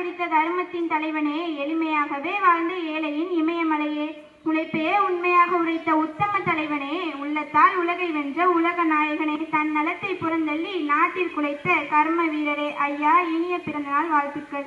அவதரித்த தர்மத்தின் தலைவனே, எளிமையாகவே வாழ்ந்த ஏழையின் இமயமலையே, உழைப்பையே உண்மையாக உரைத்த உத்தம தலைவனே, உள்ளத்தால் உலகை வென்ற உலக நாயகனே, தன் நலத்தை புறந்தள்ளி நாட்டில் குலைத்த கர்ம வீரரே, ஐயா, இனிய பிறந்தநாள் வாழ்த்துக்கள்.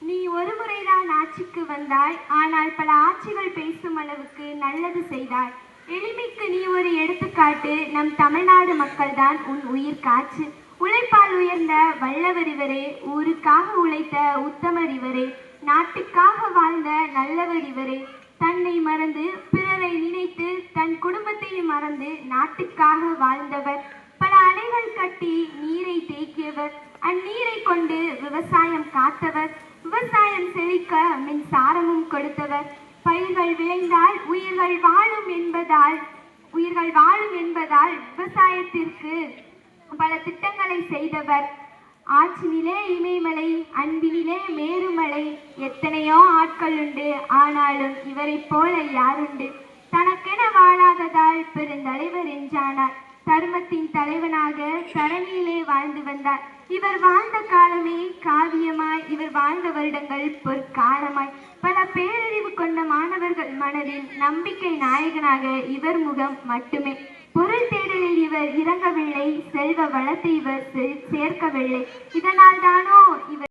நீ ஒரு முறைதான் ஆட்சிக்கு வந்தாய், ஆனால் பல ஆட்சிகள் பேசும் அளவுக்கு நல்லது செய்தாய். எளிமைக்கு நீ ஒரு எடுத்துக்காட்டு. நம் தமிழ்நாடு மக்கள்தான் உன் உயிர் காற்று. உழைப்பால் உயர்ந்த வல்லவர் இவரே, ஊருக்காக உழைத்த உத்தமர் இவரே, நாட்டுக்காக வாழ்ந்த நல்லவர் இவரே, தன்னை மறந்து பிறரை நினைத்து தன் குடும்பத்தையும் மறந்து நாட்டுக்காக வாழ்ந்தவர். பல அணைகள் கட்டி நீரை தேக்கியவர். அந்நீரை கொண்டு விவசாயம் காத்தவர். விவசாயம் செழிக்க மின்சாரமும் கொடுத்தவர். பயிர்கள் விளைந்தால் உயிர்கள் வாழும் என்பதால் விவசாயத்திற்கு பல திட்டங்களை செய்தவர். ஆற்றினிலே இமயமலை, அன்பினிலே மேருமலை, எத்தனையோ ஆட்கள் உண்டு, ஆனாலும் இவரை போல யாருண்டு? தனக்கென வாழாததால் பெருந்தலைவர் என்றானார். தர்மத்தின் தலைவனாக தரணியிலே வாழ்ந்து வந்தார். இவர் வாழ்ந்த காலமே காவியமாய், இவர் வாழ்ந்த வருடங்கள் பொற்காலமாய். பல பேரறிவு கொண்ட மாணவர்கள் மனதில் நம்பிக்கை நாயகனாக இவர் முகம் மட்டுமே. பொருள் தேடலில் இவர் இறங்கவில்லை, செல்வ வளத்தை இவர் சேர்க்கவில்லை. இதனால் தானோ இவர்